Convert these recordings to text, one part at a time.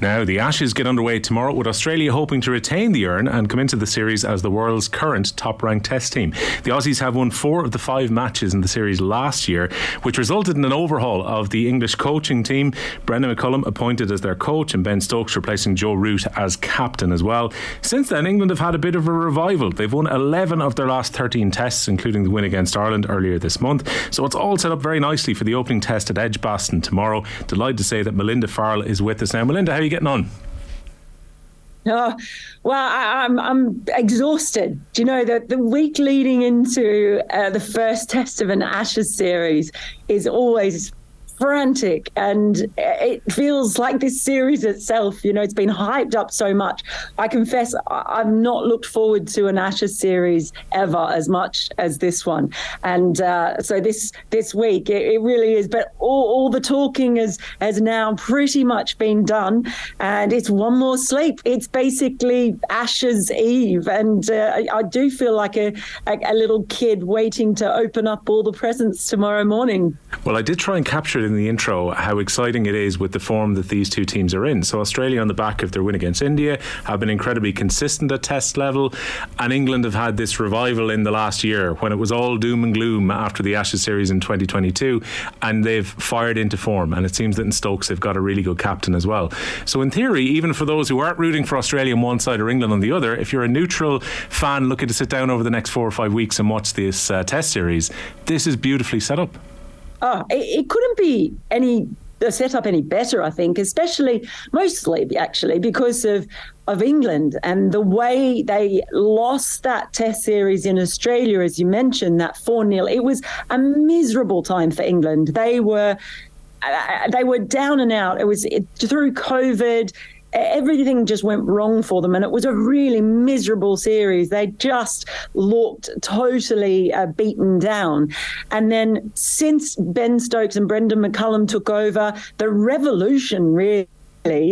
Now, the Ashes get underway tomorrow with Australia hoping to retain the urn and come into the series as the world's current top-ranked Test team. The Aussies have won 4 of the 5 matches in the series last year, which resulted in an overhaul of the English coaching team. Brendan McCullum appointed as their coach and Ben Stokes replacing Joe Root as captain as well. Since then, England have had a bit of a revival. They've won 11 of their last 13 tests, including the win against Ireland earlier this month. So it's all set up very nicely for the opening test at Edgbaston tomorrow. Delighted to say that Melinda Farrell is with us now. Melinda, how are you getting on? Oh, well, I'm exhausted. Do you know that the week leading into the first test of an Ashes series is always frantic, and it feels like this series itself, it's been hyped up so much. I confess I've not looked forward to an Ashes series ever as much as this one, and so this week it really is. But all the talking has now pretty much been done, and it's one more sleep. It's basically Ashes Eve, and I do feel like a little kid waiting to open up all the presents tomorrow morning. Well, I did try and capture it in the intro how exciting it is with the form that these two teams are in. So Australia, on the back of their win against India, have been incredibly consistent at test level, and England have had this revival in the last year when it was all doom and gloom after the Ashes series in 2022, and they've fired into form, and it seems that in Stokes they've got a really good captain as well. So in theory, even for those who aren't rooting for Australia on one side or England on the other, if you're a neutral fan looking to sit down over the next 4 or 5 weeks and watch this test series, this is beautifully set up. Oh, it couldn't be set up any better, I think, mostly actually because of England and the way they lost that test series in Australia, as you mentioned, that 4-0. It was a miserable time for England. They were down and out. It was through COVID. Everything just went wrong for them, and it was a really miserable series. They just looked totally beaten down. And then since Ben Stokes and Brendan McCullum took over, the revolution really,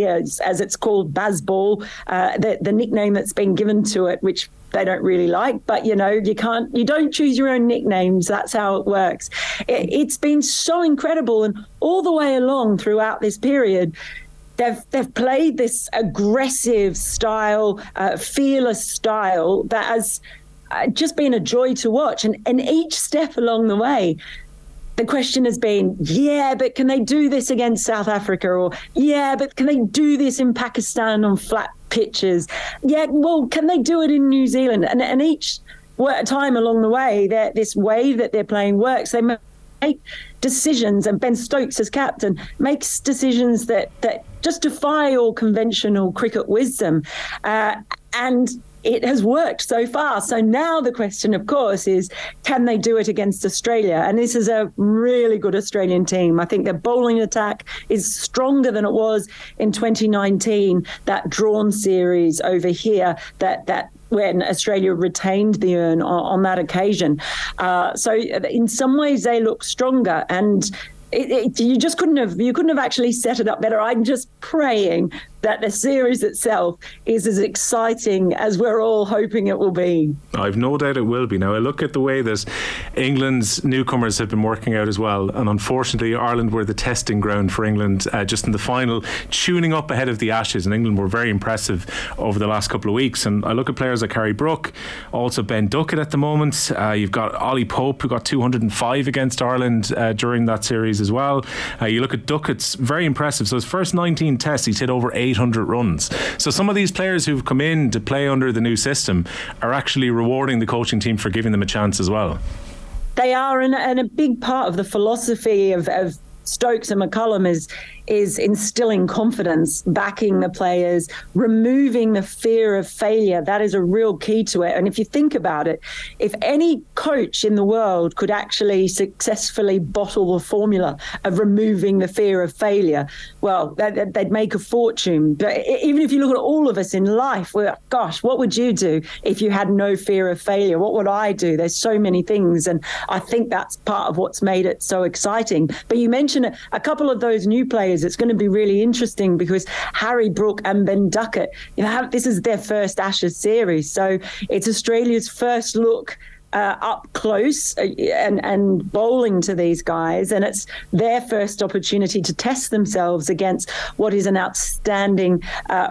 as it's called, Bazball, the nickname that's been given to it, which they don't really like, but you don't choose your own nicknames. That's how it works. It's been so incredible, and all the way along throughout this period, They've played this aggressive style, fearless style that has just been a joy to watch. And each step along the way, the question has been, but can they do this against South Africa? Or, but can they do this in Pakistan on flat pitches? Can they do it in New Zealand? And each time along the way, this way that they're playing works. They make decisions, and Ben Stokes as captain makes decisions that just defy all conventional cricket wisdom, and it has worked so far. So now the question, of course, is can they do it against Australia? And this is a really good Australian team. I think their bowling attack is stronger than it was in 2019, that drawn series over here, that when Australia retained the urn on that occasion. So in some ways they look stronger, and you couldn't have actually set it up better. I'm just praying that the series itself is as exciting as we're all hoping it will be. I've no doubt it will be. Now, I look at the way that England's newcomers have been working out as well, and unfortunately Ireland were the testing ground for England just in the final, tuning up ahead of the Ashes, and England were very impressive over the last couple of weeks. And I look at players like Harry Brook, also Ben Duckett at the moment. You've got Ollie Pope, who got 205 against Ireland during that series as well. You look at Duckett's, very impressive. So his first 19 tests, he's hit over 800 runs. So some of these players who've come in to play under the new system are actually rewarding the coaching team for giving them a chance as well. They are, and a big part of the philosophy of Stokes and McCullum is instilling confidence, backing the players, removing the fear of failure. That is a real key to it. And if you think about it, if any coach in the world could actually successfully bottle the formula of removing the fear of failure, well, they'd make a fortune. But even if you look at all of us in life, gosh, what would you do if you had no fear of failure? What would I do? There's so many things. And I think that's part of what's made it so exciting. But you mentioned a couple of those new players. It's going to be really interesting because Harry Brook and Ben Duckett, this is their first Ashes series. So it's Australia's first look up close and bowling to these guys, and it's their first opportunity to test themselves against what is an outstanding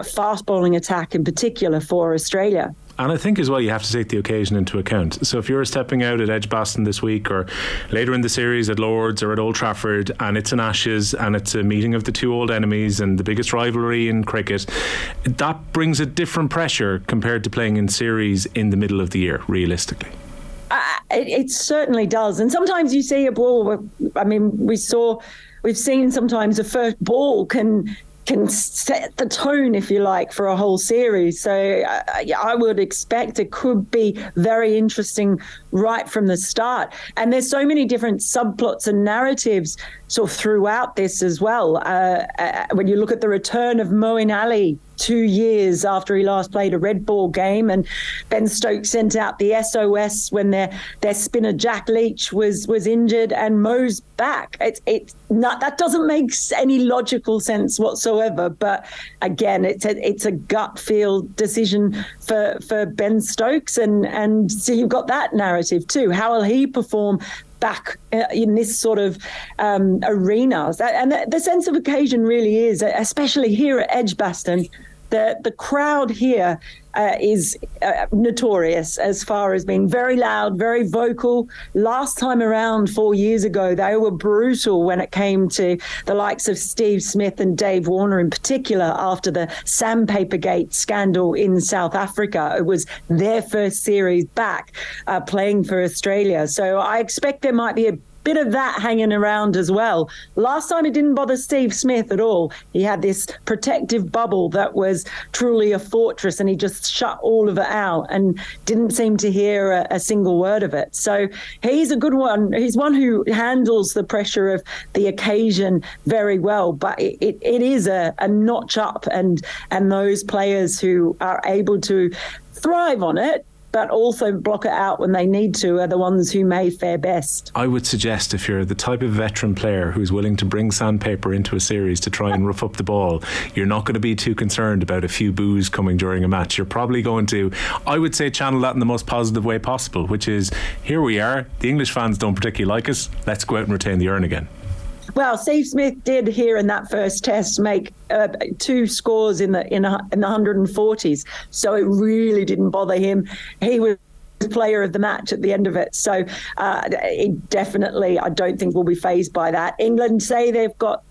fast bowling attack in particular for Australia. And I think as well you have to take the occasion into account. So if you're stepping out at Edgbaston this week or later in the series at Lord's or at Old Trafford, and it's an Ashes and it's a meeting of the two old enemies and the biggest rivalry in cricket, that brings a different pressure compared to playing in series in the middle of the year, realistically. It certainly does. And sometimes you see a ball, I mean, we've seen sometimes a first ball can set the tone, if you like, for a whole series. So I would expect it could be very interesting right from the start. And there's so many different subplots and narratives sort of throughout this as well. When you look at the return of Moeen Ali 2 years after he last played a red ball game, and Ben Stokes sent out the SOS when their spinner Jack Leach was injured, and Mo's back. That doesn't make any logical sense whatsoever. But again, it's a gut feel decision for Ben Stokes, and so you've got that narrative too. How will he perform back in this sort of arena? And the sense of occasion really is, especially here at Edgbaston, the crowd here is notorious as far as being very loud, very vocal. Last time around 4 years ago, they were brutal when it came to the likes of Steve Smith and Dave Warner in particular after the Sandpapergate scandal in South Africa. It was their first series back playing for Australia. So I expect there might be a bit of that hanging around as well. Last time it didn't bother Steve Smith at all. He had this protective bubble that was truly a fortress, and he just shut all of it out and didn't seem to hear a single word of it. So he's a good one. He's one who handles the pressure of the occasion very well, but it is a notch up, and those players who are able to thrive on it but also block it out when they need to are the ones who may fare best. I would suggest if you're the type of veteran player who's willing to bring sandpaper into a series to try and rough up the ball, you're not going to be too concerned about a few boos coming during a match. You're probably going to, I would say, channel that in the most positive way possible, which is, here we are, the English fans don't particularly like us, let's go out and retain the urn again. Well, Steve Smith did here in that first test make 2 scores in the 140s, so it really didn't bother him. He was player of the match at the end of it, so it definitely, I don't think, will be fazed by that. England say they've got,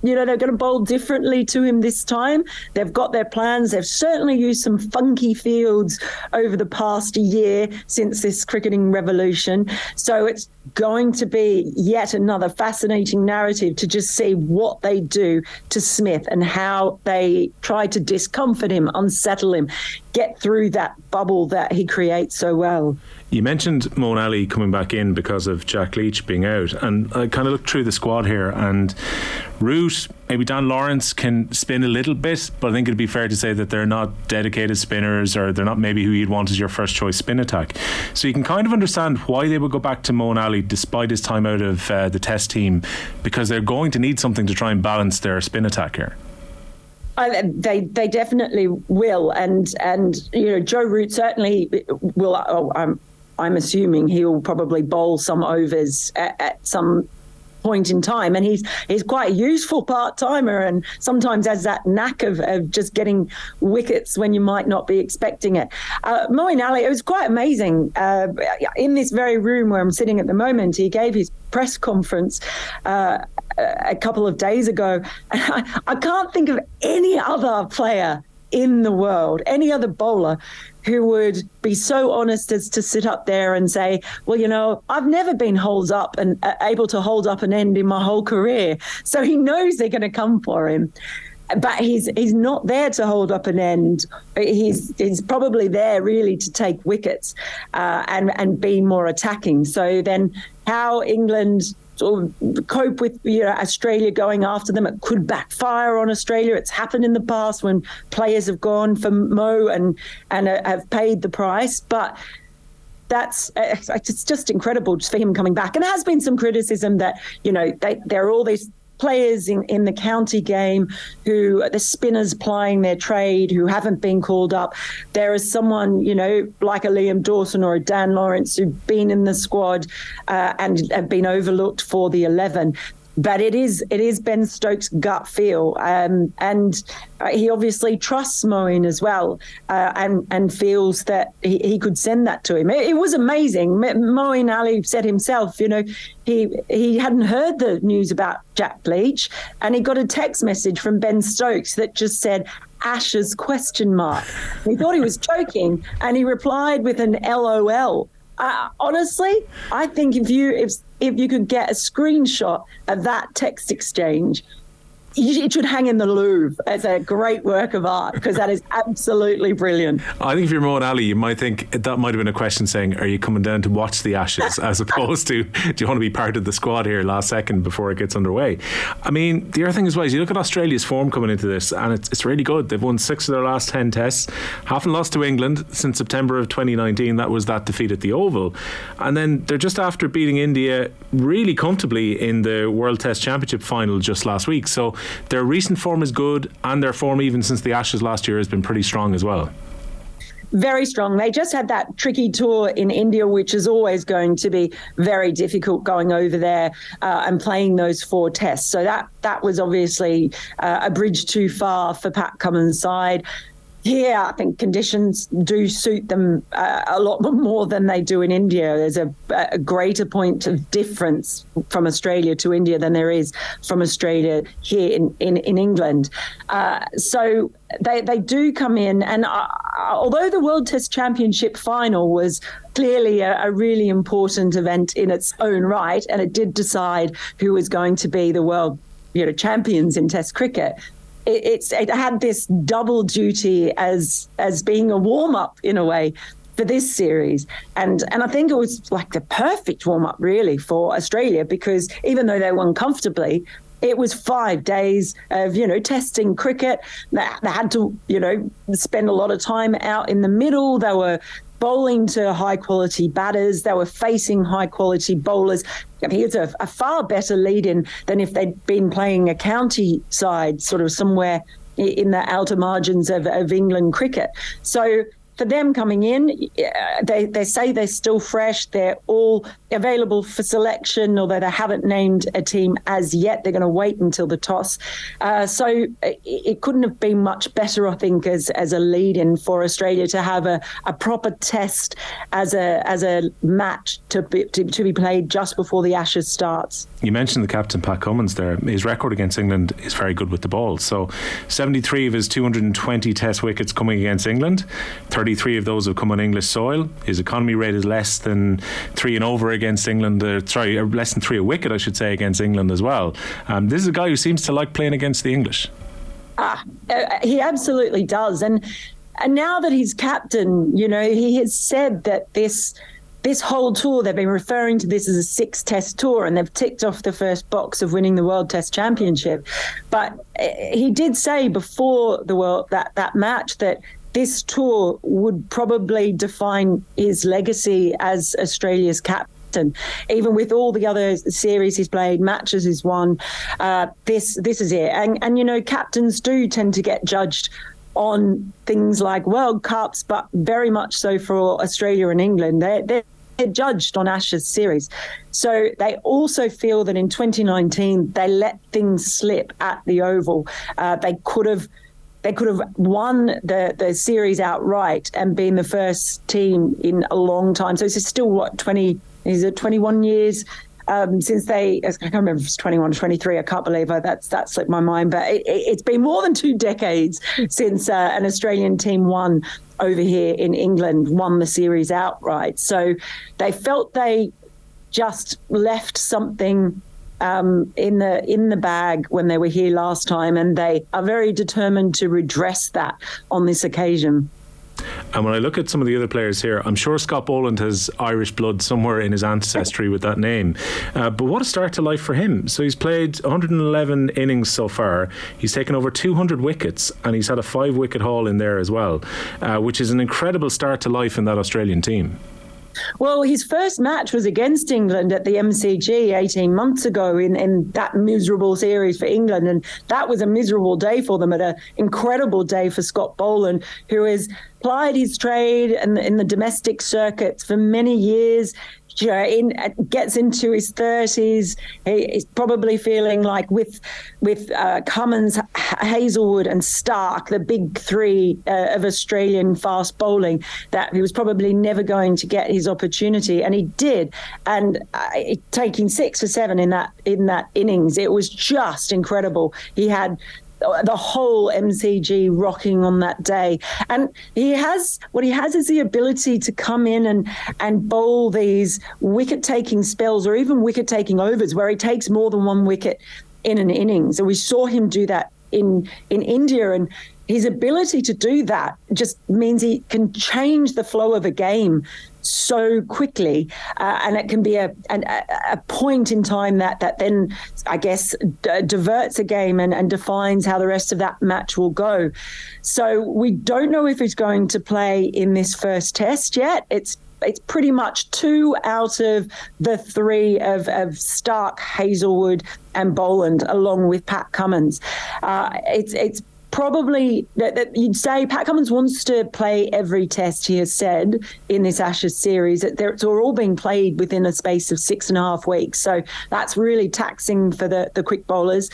they're going to bowl differently to him this time. They've got their plans. They've certainly used some funky fields over the past year since this cricketing revolution. So it's going to be yet another fascinating narrative to just see what they do to Smith and how they try to discomfort him, unsettle him, get through that bubble that he creates so well. You mentioned Moeen Ali coming back in because of Jack Leach being out, and I kind of looked through the squad here, and Root, maybe Dan Lawrence can spin a little bit, but I think it'd be fair to say that they're not dedicated spinners, or they're not maybe who you'd want as your first choice spin attack. So you can kind of understand why they would go back to Moeen Ali despite his time out of the test team, because they're going to need something to try and balance their spin attack here. They definitely will, and Joe Root certainly will. I'm assuming he'll probably bowl some overs at some point in time, and he's quite a useful part-timer, and sometimes has that knack of just getting wickets when you might not be expecting it. Moeen Ali, it was quite amazing. In this very room where I'm sitting at the moment, he gave his press conference a couple of days ago. I can't think of any other player in the world, any other bowler who would be so honest as to sit up there and say, well, I've never been holed up and able to hold up an end in my whole career. So he knows they're going to come for him. But he's not there to hold up an end. He's probably there really to take wickets and be more attacking. So then how England sort of cope with Australia going after them, it could backfire on Australia. It's happened in the past when players have gone for Mo and have paid the price. But it's just incredible for him coming back. And there has been some criticism that there are all these players in the county game who the spinners plying their trade who haven't been called up. There is someone, like a Liam Dawson or a Dan Lawrence who've been in the squad and have been overlooked for the 11. But it is Ben Stokes' gut feel, and he obviously trusts Moeen as well, and feels that he could send that to him. It was amazing. Moeen Ali said himself, he hadn't heard the news about Jack Leach, and he got a text message from Ben Stokes that just said Ashes ? He thought he was joking, and he replied with an LOL. Honestly, I think if you could get a screenshot of that text exchange, it should hang in the Louvre as a great work of art, because that is absolutely brilliant. I think if you're Moeen Ali, you might think that might have been a question saying, are you coming down to watch the Ashes, as opposed to, do you want to be part of the squad here last second before it gets underway? I mean, the other thing as well is you look at Australia's form coming into this, and it's really good. They've won 6 of their last 10 tests, haven't lost to England since September of 2019. That was that defeat at the Oval. And then they're just after beating India really comfortably in the World Test Championship final just last week. So their recent form is good, and their form even since the Ashes last year has been pretty strong as well. Very strong. They just had that tricky tour in India, which is always going to be very difficult, going over there and playing those 4 tests. So that was obviously a bridge too far for Pat Cummins' side. Yeah, I think conditions do suit them a lot more than they do in India. There's a greater point of difference from Australia to India than there is from Australia here in England. So they do come in, and although the World Test Championship final was clearly a really important event in its own right, and it did decide who was going to be the world champions in Test cricket, it had this double duty as being a warm-up in a way for this series. And I think it was like the perfect warm-up really for Australia, because even though they won comfortably, it was 5 days of, testing cricket. They had to, spend a lot of time out in the middle. They were bowling to high-quality batters. They were facing high-quality bowlers. I think it's a far better lead-in than if they'd been playing a county side sort of somewhere in the outer margins of England cricket. So for them coming in, they say they're still fresh. They're all available for selection, although they haven't named a team as yet. They're going to wait until the toss. So it couldn't have been much better, I think, as a lead-in for Australia to have a proper test as a match to be played just before the Ashes starts. You mentioned the captain, Pat Cummins, there. His record against England is very good with the ball. So 73 of his 220 test wickets coming against England, 33 of those have come on English soil. His economy rate is less than 3 and over against England. Less than 3 a wicket, I should say, against England as well. This is a guy who seems to like playing against the English. He absolutely does. And now that he's captain, he has said that this whole tour, they've been referring to this as a 6-test tour, and they've ticked off the first box of winning the World Test Championship. But he did say before that match that this tour would probably define his legacy as Australia's captain. Even with all the other series he's played, matches he's won, this is it. And captains do tend to get judged on things like World Cups, but very much so for Australia and England. They're judged on Ashes series. So they also feel that in 2019 they let things slip at the Oval. They could have won the series outright and been the first team in a long time. So it's still 21 years since I can't remember if it's 21 or 23. I can't believe that slipped my mind. But it's been more than 2 decades since an Australian team won over here in England, won the series outright. So they felt they just left something in the bag when they were here last time, and they are very determined to redress that on this occasion. And when I look at some of the other players here, I'm sure Scott Boland has Irish blood somewhere in his ancestry with that name. But what a start to life for him. So he's played 111 innings so far. He's taken over 200 wickets, and he's had a 5-wicket haul in there as well, which is an incredible start to life in that Australian team. Well, his first match was against England at the MCG 18 months ago in that miserable series for England. And that was a miserable day for them, and an incredible day for Scott Boland, who has plied his trade in the domestic circuits for many years. Gets into his 30s. He's probably feeling like with Cummins, Hazelwood and Stark, the big three of Australian fast bowling, that he was probably never going to get his opportunity, and he did. And taking 6 for 7 in that innings, it was just incredible. He had the whole MCG rocking on that day. And what he has is the ability to come in and bowl these wicket-taking spells, or even wicket-taking overs, where he takes more than one wicket in an innings. And we saw him do that in India, and his ability to do that just means he can change the flow of a game so quickly, and it can be a point in time that then, I guess, diverts a game and defines how the rest of that match will go. So we don't know if he's going to play in this first test yet. It's pretty much 2 out of the 3 of Stark, Hazelwood and Boland, along with Pat Cummins. It's probably that you'd say Pat Cummins wants to play every test, he has said, in this Ashes series. It's all being played within a space of 6.5 weeks. So that's really taxing for the quick bowlers.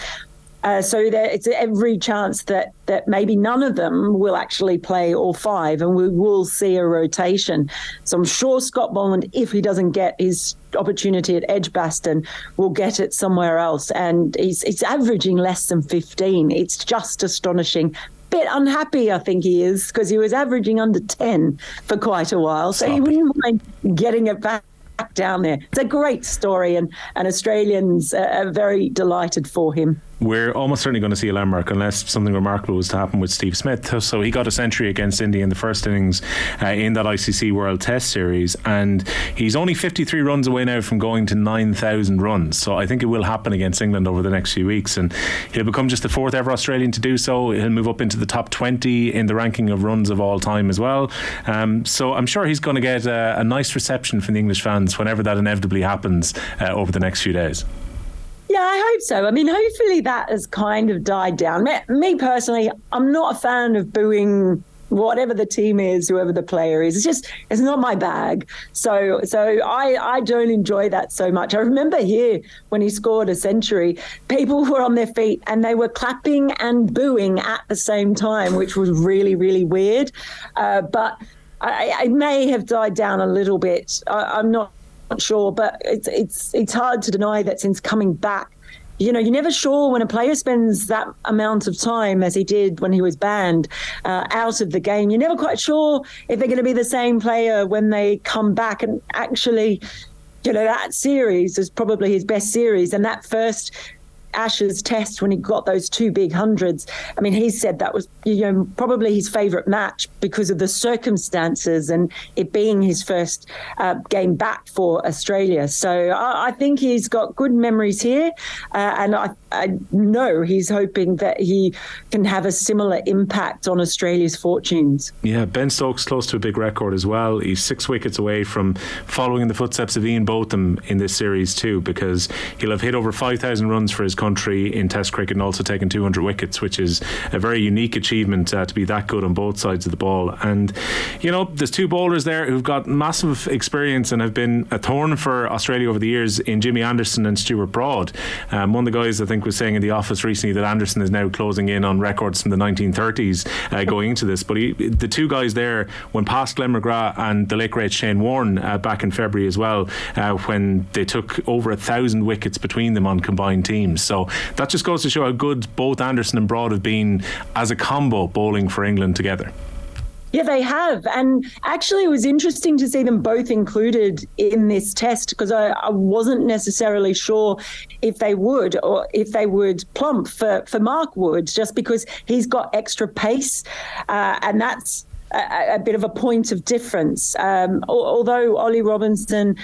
So it's every chance that maybe none of them will actually play all 5, and we will see a rotation. So I'm sure Scott Boland, if he doesn't get his opportunity at Edgbaston, will get it somewhere else. And he's averaging less than 15. It's just astonishing. Bit unhappy, I think he is, because he was averaging under 10 for quite a while. So he wouldn't mind getting it back down there. It's a great story, and Australians are very delighted for him. We're almost certainly going to see a landmark unless something remarkable was to happen with Steve Smith. So he got a century against India in the first innings in that ICC World Test Series, and he's only 53 runs away now from going to 9,000 runs. So I think it will happen against England over the next few weeks, and he'll become just the 4th ever Australian to do so. He'll move up into the top 20 in the ranking of runs of all time as well. So I'm sure he's going to get a nice reception from the English fans whenever that inevitably happens over the next few days. Yeah, I hope so. I mean, hopefully that has kind of died down. Me personally, I'm not a fan of booing whatever the team is, whoever the player is. It's not my bag. So I don't enjoy that so much. I remember here when he scored a century, people were on their feet and they were clapping and booing at the same time, which was really, really weird. But I may have died down a little bit. I'm not sure, but it's hard to deny that since coming back, you're never sure when a player spends that amount of time, as he did when he was banned, out of the game. You're never quite sure if they're going to be the same player when they come back. And actually, that series is probably his best series. And that first Ashes test, when he got those 2 big hundreds, I mean, he said that was probably his favourite match because of the circumstances and it being his first game back for Australia. So I think he's got good memories here, and I know he's hoping that he can have a similar impact on Australia's fortunes. Yeah, Ben Stokes close to a big record as well. He's 6 wickets away from following in the footsteps of Ian Botham in this series too, because he'll have hit over 5,000 runs for his country in Test cricket and also taken 200 wickets, which is a very unique achievement to be that good on both sides of the ball. And there's 2 bowlers there who've got massive experience and have been a thorn for Australia over the years in Jimmy Anderson and Stuart Broad. One of the guys I think was saying in the office recently that Anderson is now closing in on records from the 1930s going into this, but the 2 guys there went past Glenn McGrath and the late great Shane Warne back in February as well, when they took over 1,000 wickets between them on combined teams. So that just goes to show how good both Anderson and Broad have been as a combo bowling for England together. Yeah, they have. And actually, it was interesting to see them both included in this test, because I wasn't necessarily sure if they would, or if they would plump for Mark Wood, just because he's got extra pace, and that's a bit of a point of difference. Although Ollie Robinson,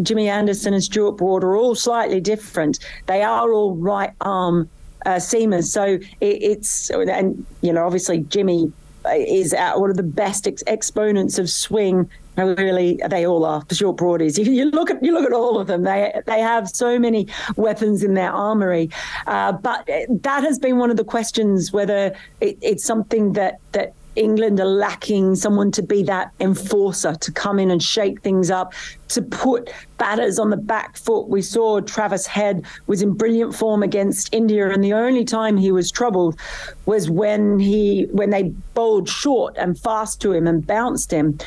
Jimmy Anderson and Stuart Broad are all slightly different, they are all right arm seamers. So it's, and obviously Jimmy is one of the best exponents of swing. Really, they all are for short broadies. You look at all of them. They have so many weapons in their armory. But that has been one of the questions, whether it's something that England are lacking, someone to be that enforcer, to come in and shake things up, to put batters on the back foot. We saw Travis Head was in brilliant form against India, and the only time he was troubled was when they bowled short and fast to him and bounced him.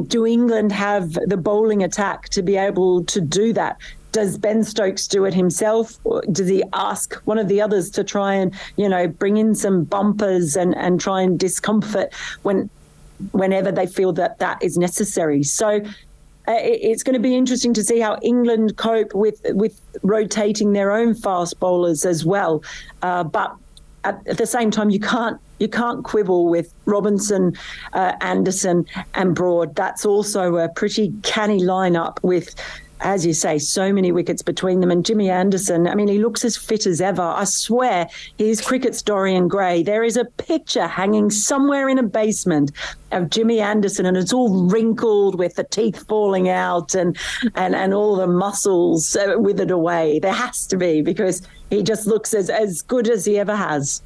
Do England have the bowling attack to be able to do that? Does Ben Stokes do it himself, or does he ask one of the others to try and, bring in some bumpers and try and discomfort whenever they feel that is necessary? So it's going to be interesting to see how England cope with rotating their own fast bowlers as well. But at the same time, you can't quibble with Robinson, Anderson and Broad. That's also a pretty canny lineup with, as you say, so many wickets between them. And Jimmy Anderson, I mean, he looks as fit as ever. I swear he's cricket's Dorian Gray. There is a picture hanging somewhere in a basement of Jimmy Anderson, and it's all wrinkled with the teeth falling out and all the muscles withered away. There has to be, because he just looks as good as he ever has.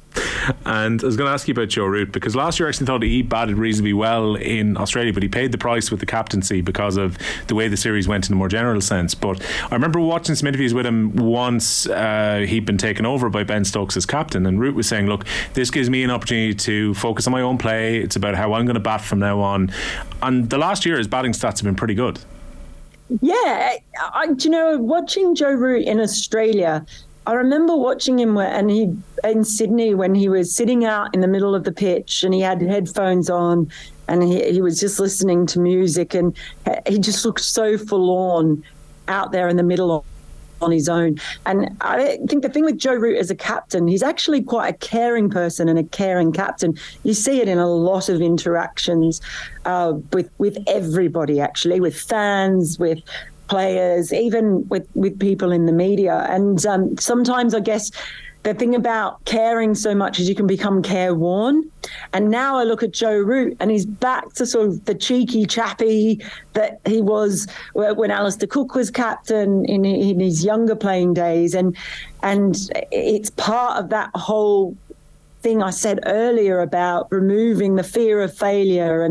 And I was going to ask you about Joe Root, because last year I actually thought he batted reasonably well in Australia, but he paid the price with the captaincy because of the way the series went in a more general sense. But I remember watching some interviews with him once he'd been taken over by Ben Stokes as captain, and Root was saying, look, this gives me an opportunity to focus on my own play. It's about how I'm going to bat from now on. And the last year his batting stats have been pretty good. Yeah, watching Joe Root in Australia, I remember watching him in Sydney when he was sitting out in the middle of the pitch and he had headphones on and he was just listening to music, and he just looked so forlorn out there in the middle on his own. And I think the thing with Joe Root as a captain, he's actually quite a caring person and a caring captain. You see it in a lot of interactions with everybody, actually, with fans, with players, even with people in the media. And sometimes I guess the thing about caring so much is you can become careworn. And now I look at Joe Root and he's back to sort of the cheeky chappy that he was when Alistair Cook was captain in his younger playing days. And it's part of that whole thing I said earlier about removing the fear of failure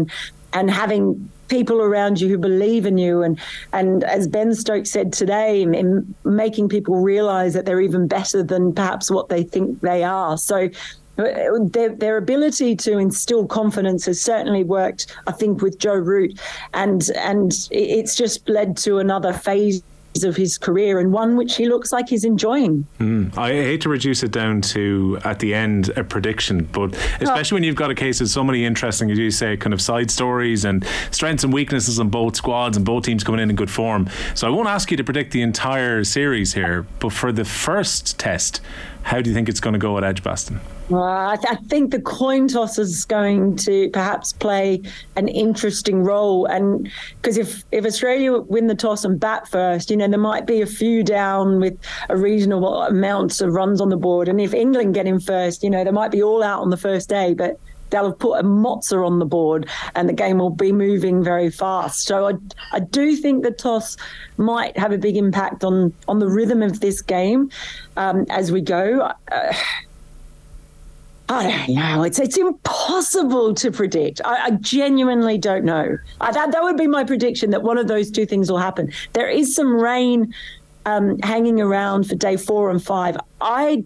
and having people around you who believe in you, and as Ben Stokes said today, in making people realise that they're even better than perhaps what they think they are. So their ability to instill confidence has certainly worked, I think, with Joe Root, and it's just led to another phase of his career, and one which he looks like he's enjoying. I hate to reduce it down to, at the end, a prediction, but especially when you've got a case of so many interesting, as you say, kind of side stories and strengths and weaknesses on both squads and both teams coming in good form. So I won't ask you to predict the entire series here, but for the first test, how do you think it's going to go at Edgbaston? I think the coin toss is going to perhaps play an interesting role, and because if Australia win the toss and bat first, there might be a few down with a reasonable amount of runs on the board, and if England get in first, they might be all out on the first day, but they'll have put a mozza on the board and the game will be moving very fast. So I do think the toss might have a big impact on the rhythm of this game as we go. I don't know. It's impossible to predict. I genuinely don't know. That would be my prediction, that one of those two things will happen. There is some rain hanging around for day 4 and 5. I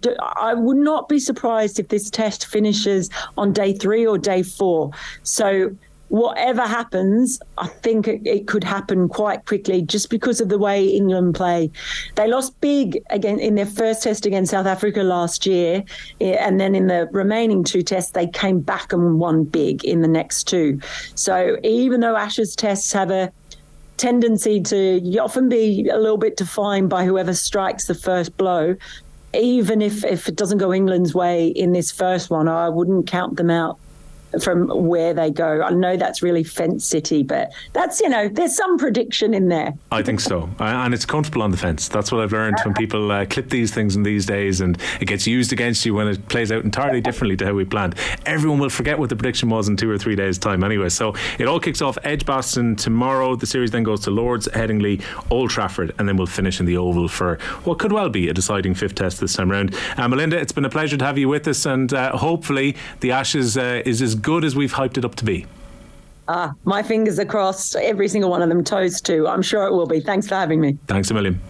would not be surprised if this test finishes on day 3 or day 4. So whatever happens, I think it could happen quite quickly just because of the way England play. They lost big again in their first test against South Africa last year, and then in the remaining 2 tests, they came back and won big in the next 2. So even though Ashes tests have a tendency to often be a little bit defined by whoever strikes the first blow, even if it doesn't go England's way in this first one, I wouldn't count them out. from where they go. I know that's really fence city, but that's, there's some prediction in there. I think so. And it's comfortable on the fence. That's what I've learned when people clip these things in these days, and it gets used against you when it plays out entirely differently to how we planned. Everyone will forget what the prediction was in 2 or 3 days' time anyway. So it all kicks off Edgbaston tomorrow. The series then goes to Lords, Headingley, Old Trafford, and then we'll finish in the Oval for what could well be a deciding fifth test this time round. Melinda, it's been a pleasure to have you with us, and hopefully the Ashes is as good as we've hyped it up to be. My fingers are crossed, every single one of them, toes too. I'm sure it will be. Thanks for having me. Thanks a million.